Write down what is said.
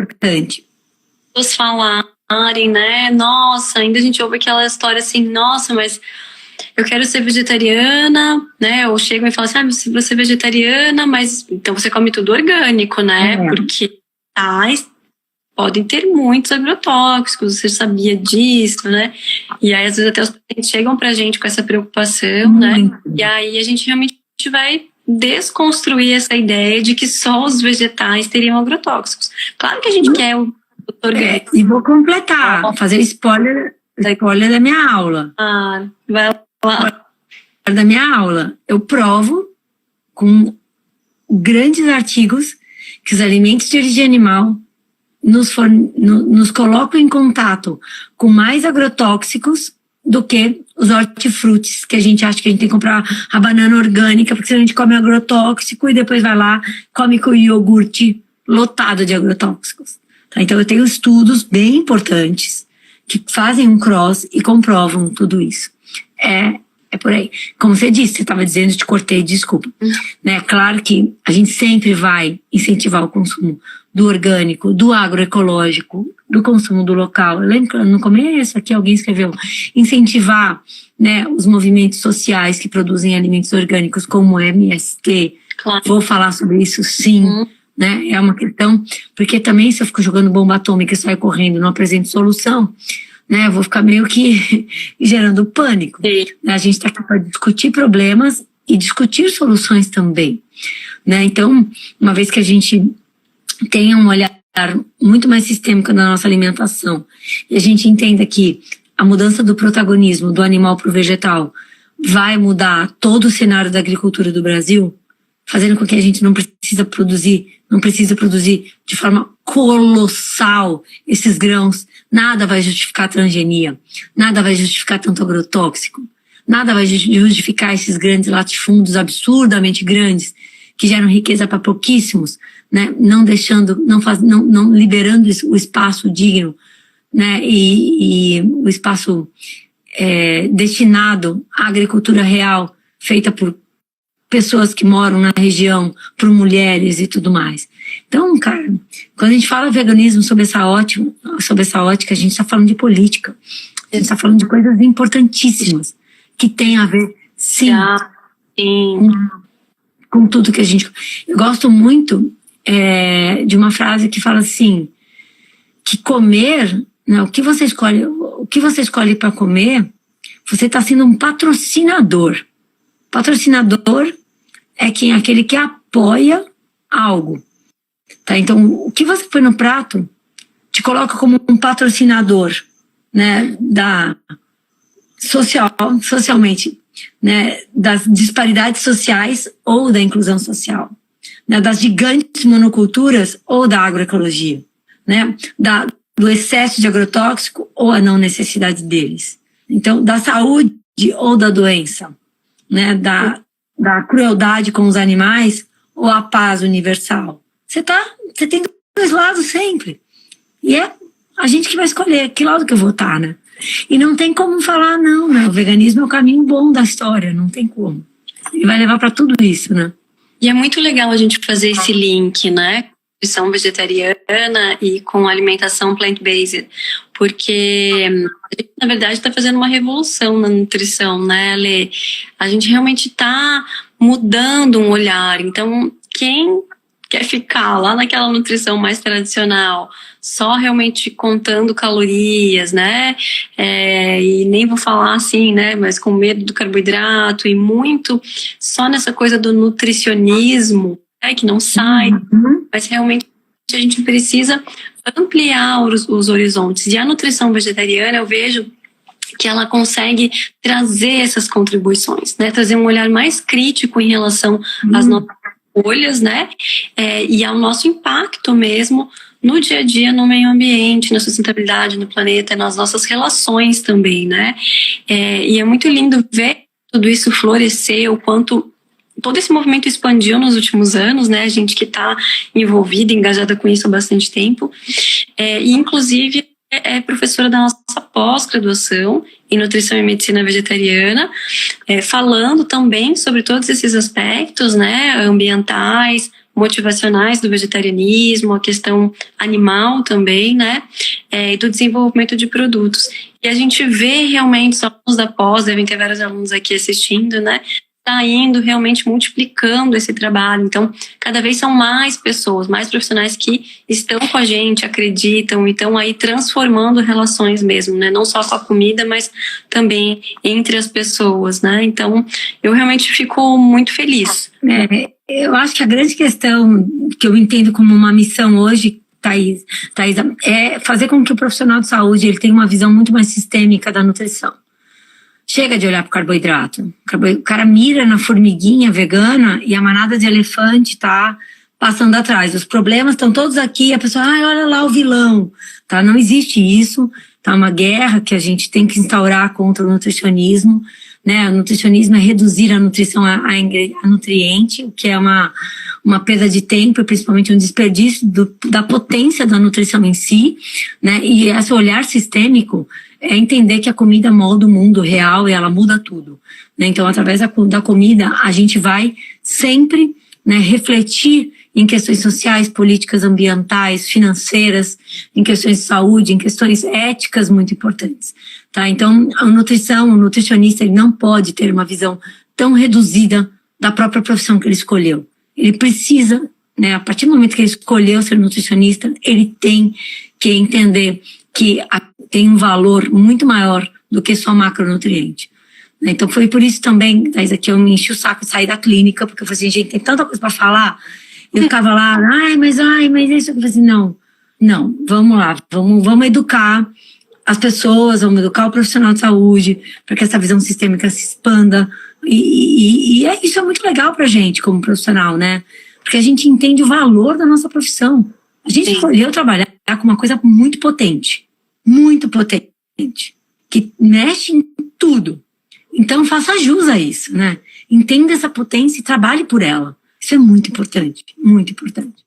importante. Os falarem, né? Nossa, ainda a gente ouve aquela história assim, nossa, mas eu quero ser vegetariana, né? Ou chegam e falam assim, se você é vegetariana, mas então você come tudo orgânico, né? Porque podem ter muitos agrotóxicos, você sabia disso, né? E aí, às vezes, até os pacientes chegam pra gente com essa preocupação, né? E aí a gente realmente vai desconstruir essa ideia de que só os vegetais teriam agrotóxicos. Claro que a gente quer o orgânico. E vou completar, fazer spoiler da minha aula. Vai lá. Da minha aula, eu provo com grandes artigos que os alimentos de origem animal nos colocam em contato com mais agrotóxicos do que os hortifrutis, que a gente acha que a gente tem que comprar a banana orgânica, porque senão a gente come agrotóxico e depois vai lá, come com o iogurte lotado de agrotóxicos. Tá? Então eu tenho estudos bem importantes que fazem um cross e comprovam tudo isso. É por aí. Como você disse, você estava dizendo, te cortei, desculpa. Né? Claro que a gente sempre vai incentivar o consumo do orgânico, do agroecológico, do consumo do local. Eu lembro que no começo aqui alguém escreveu incentivar, né, os movimentos sociais que produzem alimentos orgânicos, como o MST. Claro. Vou falar sobre isso, sim. Né? É uma questão, porque também se eu fico jogando bomba atômica e saio correndo, não apresento solução, né, eu vou ficar meio que gerando pânico. A gente está aqui para discutir problemas e discutir soluções também. Né? Então, uma vez que a gente tenha um olhar muito mais sistêmico na nossa alimentação e a gente entenda que a mudança do protagonismo do animal para o vegetal vai mudar todo o cenário da agricultura do Brasil, fazendo com que a gente não precisa produzir de forma colossal esses grãos. Nada vai justificar a transgenia, nada vai justificar tanto agrotóxico, nada vai justificar esses grandes latifúndios absurdamente grandes que geram riqueza para pouquíssimos, né? Não liberando o espaço digno, né? E o espaço destinado à agricultura real, feita por pessoas que moram na região, por mulheres e tudo mais. Então, cara, quando a gente fala veganismo sob essa ótica, a gente está falando de política. A gente está falando de coisas importantíssimas que têm a ver, sim, com tudo que a gente... Eu gosto muito de uma frase que fala assim, que comer, né, o que você escolhe para comer, você está sendo um patrocinador. Patrocinador é aquele que apoia algo. Tá? Então, o que você põe no prato te coloca como um patrocinador, né, socialmente, né, das disparidades sociais ou da inclusão social, né, das gigantes monoculturas ou da agroecologia, né, do excesso de agrotóxico ou a não necessidade deles. Então, da saúde ou da doença, né, da crueldade com os animais ou a paz universal. Você tem dois lados sempre. E é a gente que vai escolher que lado que eu vou estar, né? E não tem como falar, não, né? O veganismo é o caminho bom da história, não tem como. Ele vai levar para tudo isso, né? E é muito legal a gente fazer esse link, né? Nutrição vegetariana e com alimentação plant-based, porque a gente, na verdade, está fazendo uma revolução na nutrição, né, Lê? A gente realmente está mudando um olhar. Então, quem quer ficar lá naquela nutrição mais tradicional, só realmente contando calorias, né? E nem vou falar assim, né? Mas com medo do carboidrato e muito só nessa coisa do nutricionismo, né? Que não sai, mas realmente a gente precisa ampliar os horizontes. E a nutrição vegetariana, eu vejo que ela consegue trazer essas contribuições, né? Trazer um olhar mais crítico em relação às nossas escolhas, né? E ao nosso impacto mesmo no dia a dia, no meio ambiente, na sustentabilidade, no planeta, nas nossas relações também, né? E é muito lindo ver tudo isso florescer, o quanto todo esse movimento expandiu nos últimos anos, né? A gente que está envolvida, engajada com isso há bastante tempo. E, inclusive, é professora da nossa pós-graduação em Nutrição e Medicina Vegetariana, falando também sobre todos esses aspectos, né? Ambientais, motivacionais do vegetarianismo, a questão animal também, né? E do desenvolvimento de produtos. E a gente vê realmente, os alunos da pós, devem ter vários alunos aqui assistindo, né? Está indo realmente multiplicando esse trabalho. Então, cada vez são mais pessoas, mais profissionais que estão com a gente, acreditam e estão aí transformando relações mesmo, né? Não só com a comida, mas também entre as pessoas, né? Então, eu realmente fico muito feliz. Eu acho que a grande questão que eu entendo como uma missão hoje, Thaís, é fazer com que o profissional de saúde ele tenha uma visão muito mais sistêmica da nutrição. Chega de olhar para o carboidrato. O cara mira na formiguinha vegana e a manada de elefante está passando atrás. Os problemas estão todos aqui. A pessoa, olha lá o vilão. Tá? Não existe isso. Tá uma guerra que a gente tem que instaurar contra o nutricionismo. Né? O nutricionismo é reduzir a nutrição a nutriente, o que é uma perda de tempo, principalmente um desperdício da potência da nutrição em si. Né? E esse olhar sistêmico é entender que a comida molda o mundo real e ela muda tudo. Né? Então, através da comida, a gente vai sempre, né, refletir em questões sociais, políticas, ambientais, financeiras, em questões de saúde, em questões éticas muito importantes. Tá? Então, a nutrição, o nutricionista, ele não pode ter uma visão tão reduzida da própria profissão que ele escolheu. Ele precisa, né, a partir do momento que ele escolheu ser nutricionista, ele tem que entender que tem um valor muito maior do que só macronutriente. Então foi por isso também, Thaís, que eu me enchi o saco de sair da clínica, porque eu falei assim, gente, tem tanta coisa para falar. Eu ficava lá, mas isso. Eu falei assim, não, vamos lá, vamos educar as pessoas, vamos educar o profissional de saúde, para que essa visão sistêmica se expanda. E isso é muito legal pra gente como profissional, né? Porque a gente entende o valor da nossa profissão. A gente escolheu trabalhar com uma coisa muito potente, que mexe em tudo. Então faça jus a isso, né? Entenda essa potência e trabalhe por ela. Isso é muito importante, muito importante.